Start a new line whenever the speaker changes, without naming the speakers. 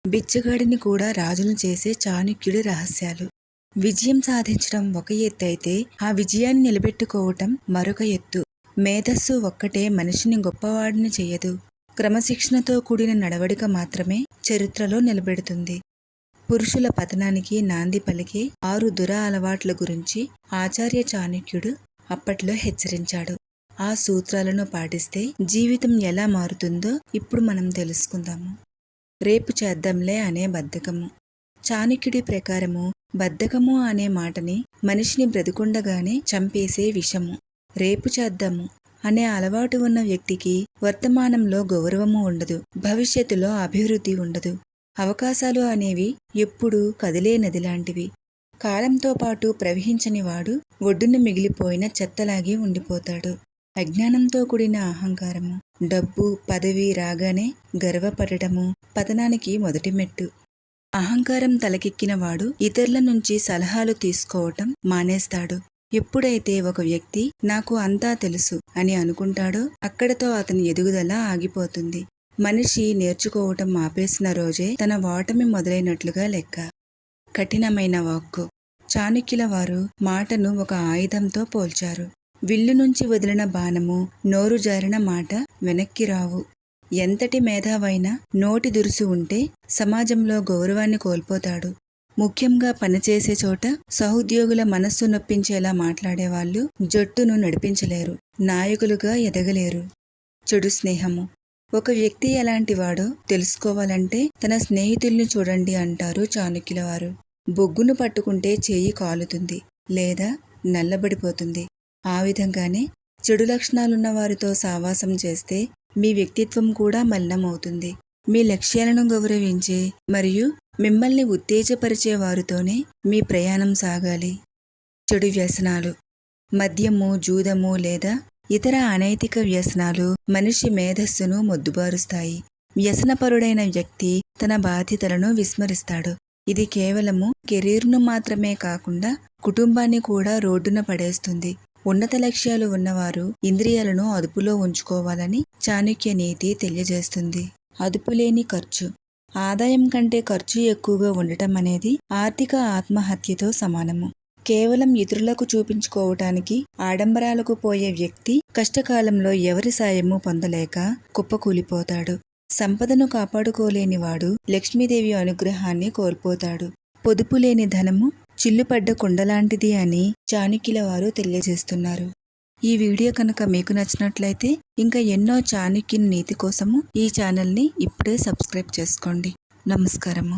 బిచ్చగాడిని కూడా రాజును చేసే చాణక్యుడి రహస్యాలు. విజయం సాధించడం ఒక ఎత్తు అయితే, ఆ విజయాన్ని నిలబెట్టుకోవటం మరొక ఎత్తు. మేధస్సు ఒక్కటే మనిషిని గొప్పవాడిని చేయదు. క్రమశిక్షణతో కూడిన నడవడిక మాత్రమే చరిత్రలో నిలబెడుతుంది. పురుషుల పతనానికి నాంది పలికే 6 దుర అలవాట్ల గురించి ఆచార్య చాణక్యుడు అప్పట్లో హెచ్చరించాడు. ఆ సూత్రాలను పాటిస్తే జీవితం ఎలా మారుతుందో ఇప్పుడు మనం తెలుసుకుందాము. రేపు చేద్దాంలే అనే బద్ధకము. చాణక్యుడి ప్రకారము బద్ధకము అనే మాటని మనిషిని బ్రతికుండగానే చంపేసే విషము. రేపు చేద్దాము అనే అలవాటు ఉన్న వ్యక్తికి వర్తమానంలో గౌరవము ఉండదు, భవిష్యత్తులో అభివృద్ధి ఉండదు. అవకాశాలు అనేవి ఎప్పుడూ కదిలే నదిలాంటివి. కాలంతో పాటు ప్రవహించని వాడు ఒడ్డున మిగిలిపోయిన చెత్తలాగి ఉండిపోతాడు. అజ్ఞానంతో కూడిన అహంకారము, డబ్బు, పదవి రాగానే గర్వపడటము పతనానికి మొదటి మెట్టు. అహంకారం తలకెక్కిన వాడు ఇతరుల నుంచి సలహాలు తీసుకోవటం మానేస్తాడు. ఎప్పుడైతే ఒక వ్యక్తి నాకు అంతా తెలుసు అని అనుకుంటాడో అక్కడతో అతని ఎదుగుదల ఆగిపోతుంది. మనిషి నేర్చుకోవటం ఆపేసిన రోజే తన ఓటమి మొదలైనట్లుగా లెక్క. కఠినమైన వాక్కు. చాణక్యుల వారు మాటను ఒక ఆయుధంతో పోల్చారు. విల్లు నుంచి వదిలిన బాణము, నోరు జారిన మాట వెనక్కి రావు. ఎంతటి మేధావైనా నోటి దురుసు ఉంటే సమాజంలో గౌరవాన్ని కోల్పోతాడు. ముఖ్యంగా పనిచేసే చోట సహోద్యోగుల మనస్సు నొప్పించేలా మాట్లాడేవాళ్ళు జట్టును నడిపించలేరు, నాయకులుగా ఎదగలేరు. చెడు స్నేహము. ఒక వ్యక్తి ఎలాంటివాడో తెలుసుకోవాలంటే తన స్నేహితుల్ని చూడండి అంటారు చాణక్యుల వారు. బొగ్గును పట్టుకుంటే చేయి కాలుతుంది లేదా నల్లబడిపోతుంది. ఆ విధంగానే చెడు లక్షణాలున్న వారితో సావాసం చేస్తే మీ వ్యక్తిత్వం కూడా మలినమవుతుంది. మీ లక్ష్యాలను గౌరవించే మరియు మిమ్మల్ని ఉత్తేజపరిచే వారితోనే మీ ప్రయాణం సాగాలి. చెడు వ్యసనాలు. మద్యము, జూదము లేదా ఇతర అనైతిక వ్యసనాలు మనిషి మేధస్సును మొద్దుబారుస్తాయి. వ్యసనపరుడైన వ్యక్తి తన బాధ్యతలను విస్మరిస్తాడు. ఇది కేవలము కెరీర్ను మాత్రమే కాకుండా కుటుంబాన్ని కూడా రోడ్డున పడేస్తుంది. ఉన్నత లక్ష్యాలు ఉన్నవారు ఇంద్రియాలను అదుపులో ఉంచుకోవాలని చాణక్య నీతి తెలియజేస్తుంది. అదుపులేని ఖర్చు. ఆదాయం కంటే ఖర్చు ఎక్కువగా ఉండటం అనేది ఆర్థిక ఆత్మహత్యతో సమానము. కేవలం ఇతరులకు చూపించుకోవటానికి ఆడంబరాలకు పోయే వ్యక్తి కష్టకాలంలో ఎవరి సాయము పొందలేక కుప్పకూలిపోతాడు. సంపదను కాపాడుకోలేని వాడు లక్ష్మీదేవి అనుగ్రహాన్ని కోల్పోతాడు. పొదుపు లేని ధనము చిల్లుపడ్డ కుండలాంటిది అని చాణక్యుల వారు తెలియజేస్తున్నారు. ఈ వీడియో కనుక మీకు నచ్చినట్లయితే ఇంకా ఎన్నో చాణక్యుని నీతి కోసము ఈ ఛానల్ని ఇప్పుడే సబ్స్క్రైబ్ చేసుకోండి. నమస్కారము.